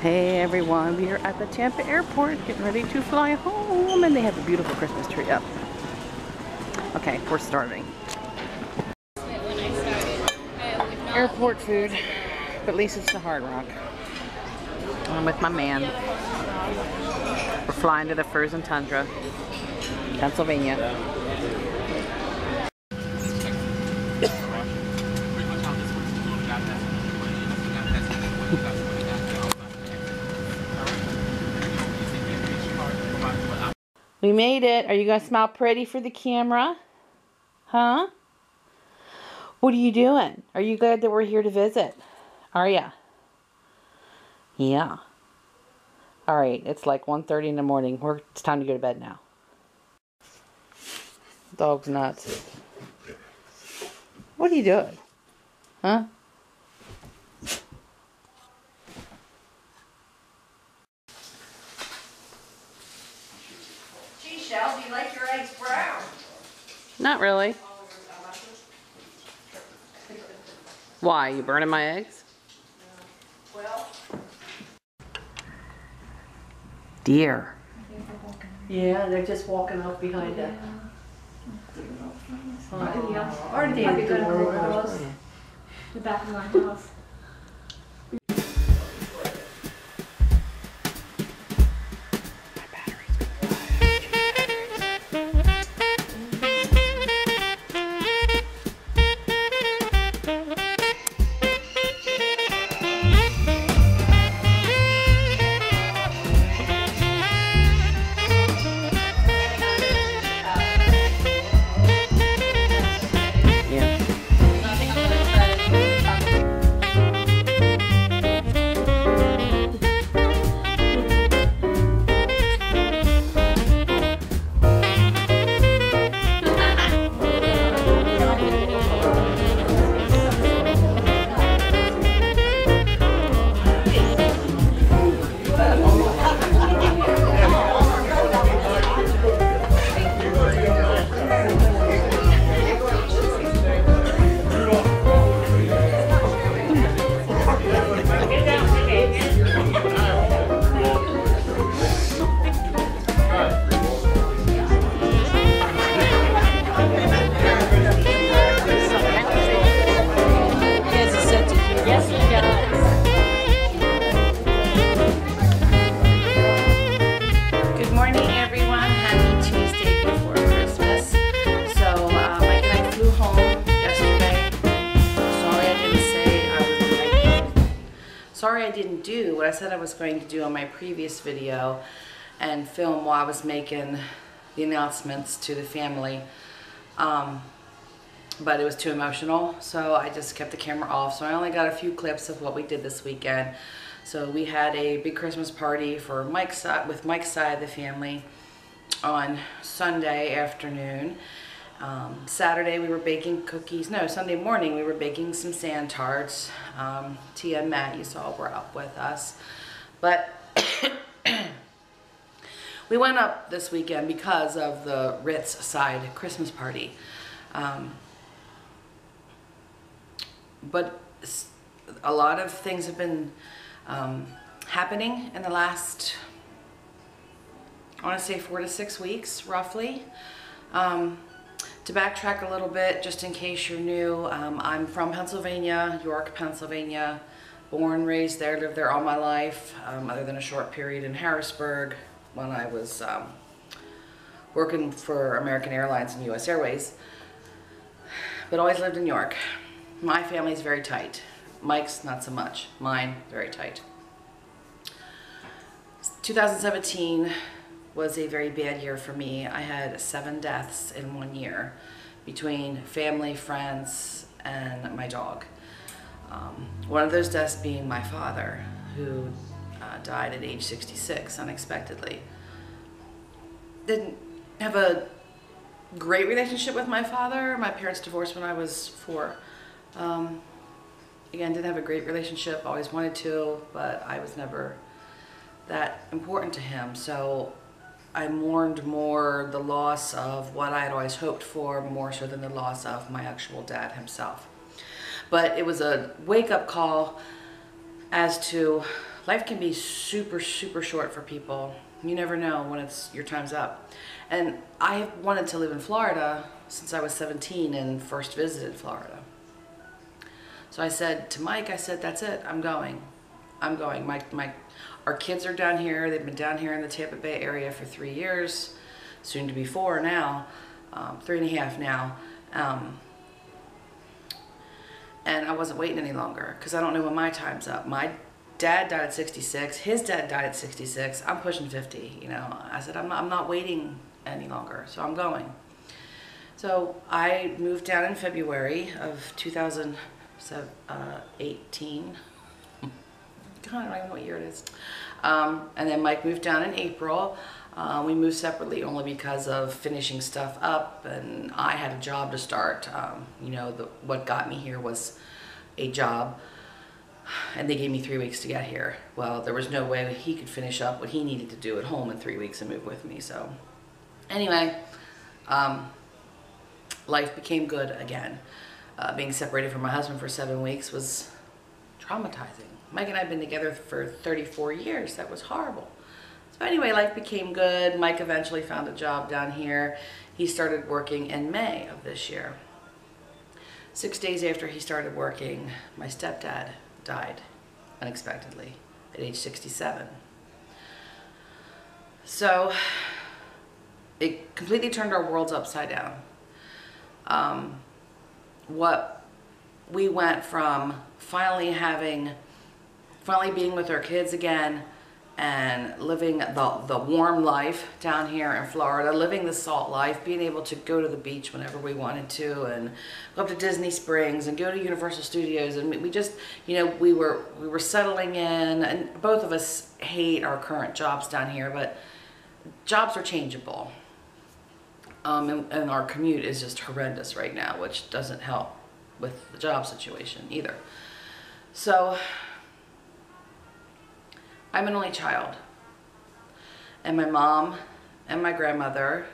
Hey everyone, we are at the Tampa airport getting ready to fly home, and they have a beautiful Christmas tree up. Okay, we're starting. Airport food, but at least it's the Hard Rock. I'm with my man. We're flying to the frozen tundra, Pennsylvania. We made it. Are you going to smile pretty for the camera? Huh? What are you doing? Are you glad that we're here to visit? Are ya? Yeah. Alright, it's like 1:30 in the morning. It's time to go to bed now. Dog's nuts. What are you doing? Huh? Gee, Shell, do you like your eggs brown? Not really. Why? You burning my eggs? Well. Deer. Yeah, they're just walking up behind that. Or they could go to the house, the back of my house. Sorry I didn't do what I said I was going to do on my previous video and film while I was making the announcements to the family. But it was too emotional, so I just kept the camera off. So I only got a few clips of what we did this weekend. So we had a big Christmas party for Mike's side, with Mike's side of the family on Sunday afternoon. Saturday we were baking cookies. No, Sunday morning we were baking some sand tarts. Tia and Matt, you saw, were up with us. But we went up this weekend because of the Ritz side Christmas party. But a lot of things have been happening in the last, I want to say 4 to 6 weeks, roughly. To backtrack a little bit, just in case you're new, I'm from Pennsylvania, York, Pennsylvania. Born, raised there, lived there all my life, other than a short period in Harrisburg when I was working for American Airlines and US Airways. But always lived in York. My family's very tight. Mike's not so much. Mine, very tight. 2017 was a very bad year for me. I had 7 deaths in 1 year between family, friends, and my dog. One of those deaths being my father, who died at age 66 unexpectedly. Didn't have a great relationship with my father. My parents divorced when I was 4. Again, didn't have a great relationship, always wanted to, but I was never that important to him. So I mourned more the loss of what I had always hoped for, more so than the loss of my actual dad himself. But it was a wake-up call as to life can be super, super short for people. You never know when your time's up. And I have wanted to live in Florida since I was 17 and first visited Florida. So I said to Mike, I said, that's it, I'm going. Our kids are down here. They've been down here in the Tampa Bay area for 3 years, soon to be 4 now, 3.5 now. And I wasn't waiting any longer because I don't know when my time's up. My dad died at 66. His dad died at 66. I'm pushing 50. You know, I said I'm not waiting any longer, so I'm going. So I moved down in February of 2018. God, I don't even know what year it is. And then Mike moved down in April. We moved separately only because of finishing stuff up, and I had a job to start. You know, what got me here was a job, and they gave me 3 weeks to get here. Well, there was no way he could finish up what he needed to do at home in 3 weeks and move with me. So anyway, life became good again. Being separated from my husband for 7 weeks was traumatizing. Mike and I have been together for 34 years. That was horrible. So anyway, life became good. Mike eventually found a job down here. He started working in May of this year. 6 days after he started working, my stepdad died unexpectedly at age 67. So it completely turned our worlds upside down. What we went from finally being with our kids again and living the warm life down here in Florida, living the salt life, being able to go to the beach whenever we wanted to and go up to Disney Springs and go to Universal Studios, and we just, you know, we were settling in, and both of us hate our current jobs down here, but jobs are changeable. And our commute is just horrendous right now, which doesn't help with the job situation either. So I'm an only child, and my mom and my grandmother's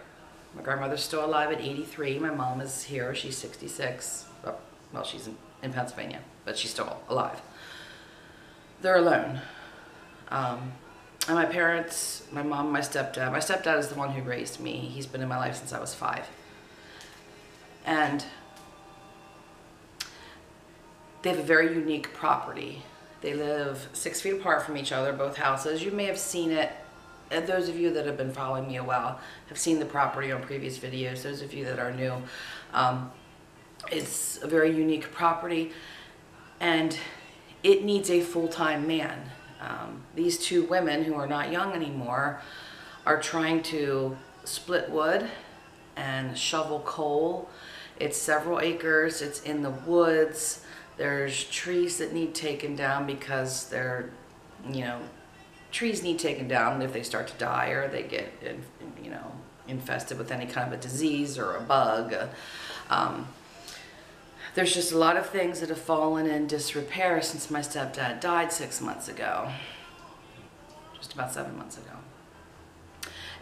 still alive at 83. My mom is here, she's 66. Well, she's in Pennsylvania, but she's still alive. They're alone. And my parents, my mom, my stepdad is the one who raised me. He's been in my life since I was 5. And they have a very unique property. They live 6 feet apart from each other, both houses. You may have seen it, and those of you that have been following me a while have seen the property on previous videos. Those of you that are new, it's a very unique property, and it needs a full-time man. These 2 women, who are not young anymore, are trying to split wood and shovel coal. It's several acres, it's in the woods. There's trees that need taken down because they're, you know, trees need taken down if they start to die or they get, you know, infested with any kind of a disease or a bug. There's just a lot of things that have fallen in disrepair since my stepdad died 6 months ago. Just about 7 months ago.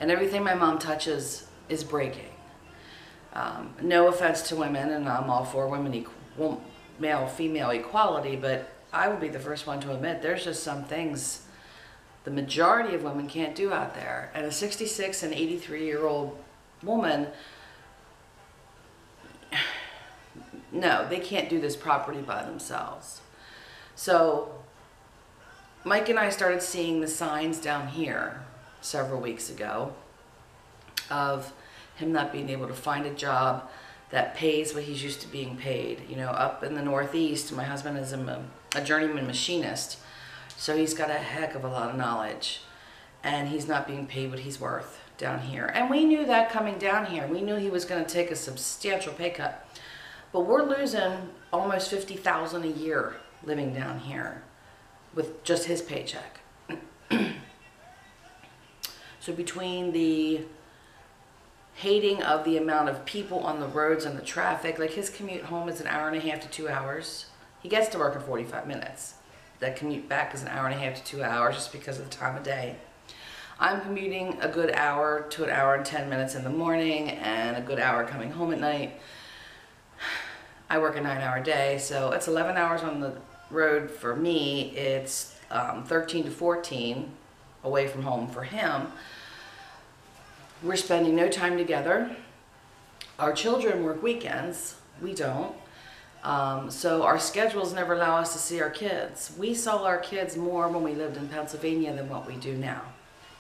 And everything my mom touches is breaking. No offense to women, and I'm all for male-female equality, but I will be the first one to admit there's just some things the majority of women can't do out there. And a 66 and 83-year-old woman, no, they can't do this property by themselves. So Mike and I started seeing the signs down here several weeks ago of him not being able to find a job that pays what he's used to being paid. You know, up in the Northeast, my husband is a journeyman machinist, so he's got a heck of a lot of knowledge, and he's not being paid what he's worth down here. And we knew that coming down here. We knew he was going to take a substantial pay cut, but we're losing almost $50,000 a year living down here with just his paycheck. So between the hating of the amount of people on the roads and the traffic, like his commute home is 1.5 hours to 2 hours. He gets to work in 45 minutes. That commute back is 1.5 hours to 2 hours just because of the time of day. I'm commuting a good hour to 1 hour and 10 minutes in the morning and a good hour coming home at night. I work a 9-hour day, so it's 11 hours on the road for me. It's 13 to 14, away from home for him. We're spending no time together. Our children work weekends. We don't. So our schedules never allow us to see our kids. We saw our kids more when we lived in Pennsylvania than what we do now.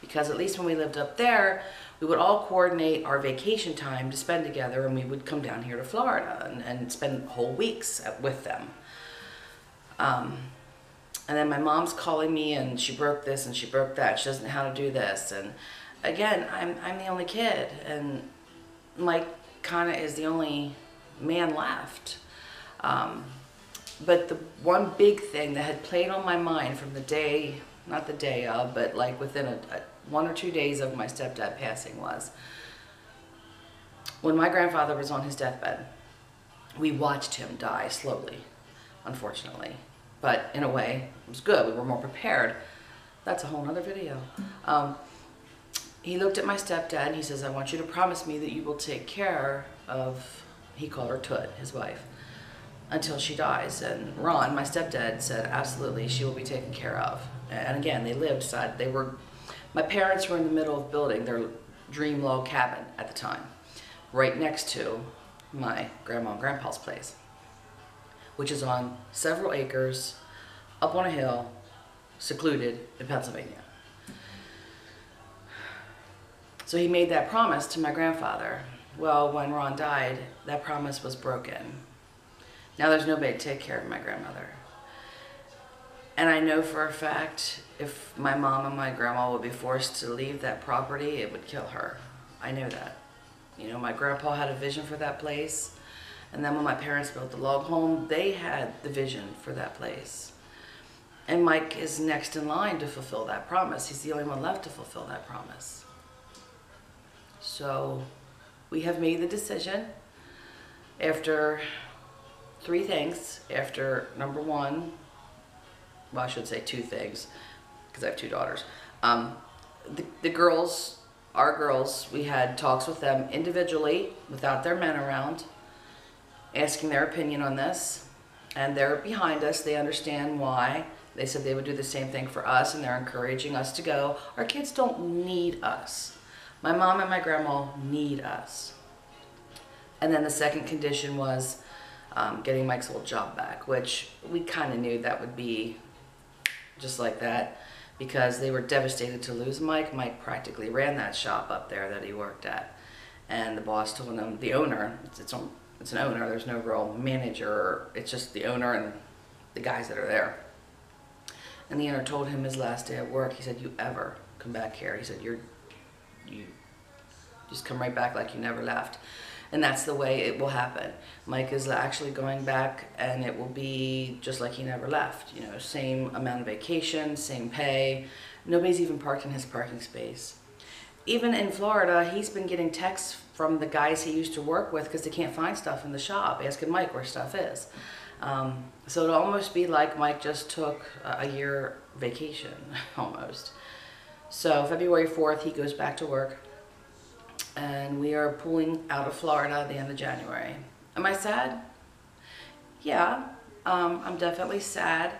Because at least when we lived up there, we would all coordinate our vacation time to spend together, and we would come down here to Florida and spend whole weeks with them. And then my mom's calling me, and she broke this and she broke that. She doesn't know how to do this. And again, I'm the only kid, and Mike kind of is the only man left. But the one big thing that had played on my mind from the day, not the day of, but like within 1 or 2 days of my stepdad passing, was when my grandfather was on his deathbed. We watched him die slowly, unfortunately. But in a way, it was good. We were more prepared. That's a whole nother video. He looked at my stepdad and he says, I want you to promise me that you will take care of, he called her Tut, his wife, until she dies. And Ron, my stepdad, said, absolutely, she will be taken care of. And again, they lived side, my parents were in the middle of building their dream log cabin at the time, right next to my grandma and grandpa's place, which is on several acres, up on a hill, secluded in Pennsylvania. So he made that promise to my grandfather. Well, when Ron died, that promise was broken. Now there's nobody to take care of my grandmother. And I know for a fact, if my mom and my grandma would be forced to leave that property, it would kill her. I know that. You know, my grandpa had a vision for that place. And then when my parents built the log home, they had the vision for that place. And Mike is next in line to fulfill that promise. He's the only one left to fulfill that promise. So we have made the decision after 3 things. After number 1, well, I should say 2 things, because I have 2 daughters. The girls, our girls, we had talks with them individually without their men around, asking their opinion on this, and they're behind us. They understand why. They said they would do the same thing for us, and they're encouraging us to go. Our kids don't need us. My mom and my grandma need us. And then the second condition was getting Mike's old job back, which we kind of knew that would be just like that, because they were devastated to lose Mike. Mike practically ran that shop up there that he worked at, and the boss told him, the owner, it's an owner, there's no real manager, it's just the owner and the guys that are there. And the owner told him his last day at work, he said, you ever come back here, he said, you just come right back like you never left. And that's the way it will happen. Mike is actually going back, and it will be just like he never left. You know, same amount of vacation, same pay. Nobody's even parked in his parking space. Even in Florida, he's been getting texts from the guys he used to work with because they can't find stuff in the shop, asking Mike where stuff is. So it'll almost be like Mike just took a year vacation, almost. So February 4th, he goes back to work. And we are pulling out of Florida at the end of January. Am I sad? Yeah, I'm definitely sad.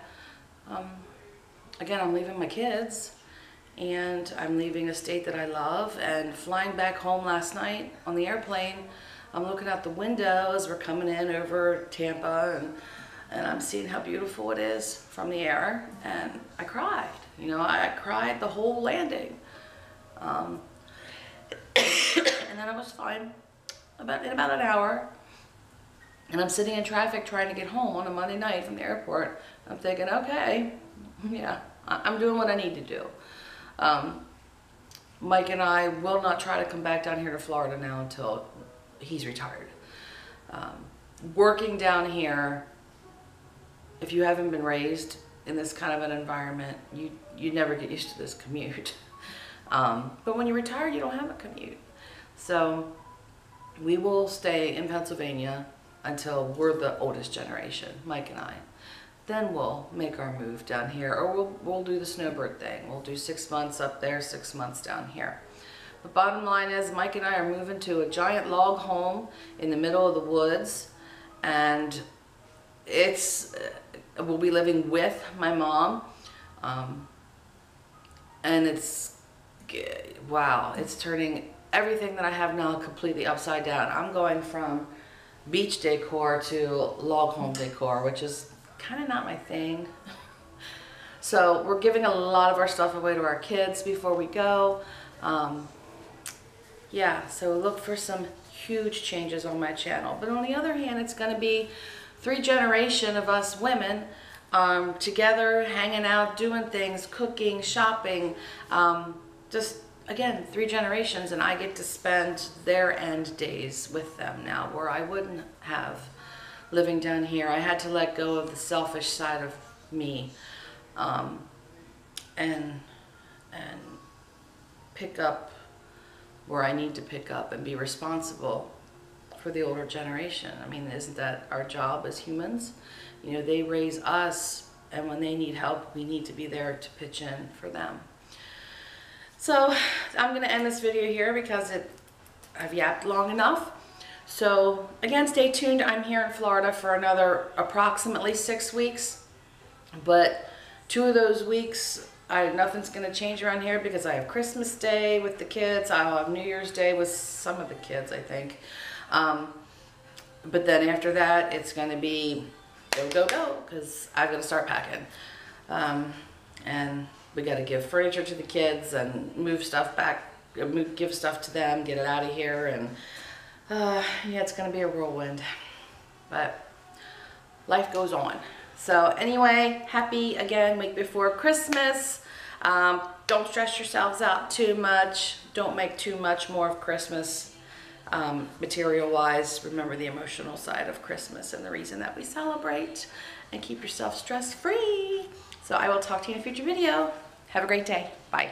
Again, I'm leaving my kids, and I'm leaving a state that I love, and flying back home last night on the airplane, I'm looking out the window as we're coming in over Tampa, and I'm seeing how beautiful it is from the air, and I cried. You know, I cried the whole landing. And then I was fine in about an hour. And I'm sitting in traffic trying to get home on a Monday night from the airport. I'm thinking, okay, yeah, I'm doing what I need to do. Mike and I will not try to come back down here to Florida now until he's retired. Working down here, if you haven't been raised in this kind of an environment, you never get used to this commute. But when you retire, you don't have a commute. So we will stay in Pennsylvania until we're the oldest generation, Mike and I. Then we'll make our move down here, or we'll do the snowbird thing. We'll do 6 months up there, 6 months down here. The bottom line is Mike and I are moving to a giant log home in the middle of the woods, and we'll be living with my mom. And wow, it's turning everything that I have now completely upside down. I'm going from beach decor to log home decor, which is kind of not my thing. So we're giving a lot of our stuff away to our kids before we go. Yeah, so look for some huge changes on my channel. But on the other hand, it's going to be 3 generations of us women together, hanging out, doing things, cooking, shopping, just again 3 generations, and I get to spend their end days with them now, where I wouldn't have living down here. I had to let go of the selfish side of me, and pick up where I need to pick up and be responsible for the older generation. I mean, isn't that our job as humans? You know, they raise us, and when they need help, we need to be there to pitch in for them. So I'm going to end this video here because I've yapped long enough. So again, stay tuned. I'm here in Florida for another approximately 6 weeks, but 2 of those weeks, nothing's going to change around here because I have Christmas Day with the kids. I'll have New Year's Day with some of the kids, I think. But then after that, it's going to be go, go, go, because I've got to start packing. And we got to give furniture to the kids and move stuff back, give stuff to them, get it out of here. And yeah, it's going to be a whirlwind. But life goes on. So anyway, happy, again, week before Christmas. Don't stress yourselves out too much. Don't make too much more of Christmas material-wise. Remember the emotional side of Christmas and the reason that we celebrate. And keep yourself stress-free. So I will talk to you in a future video. Have a great day. Bye.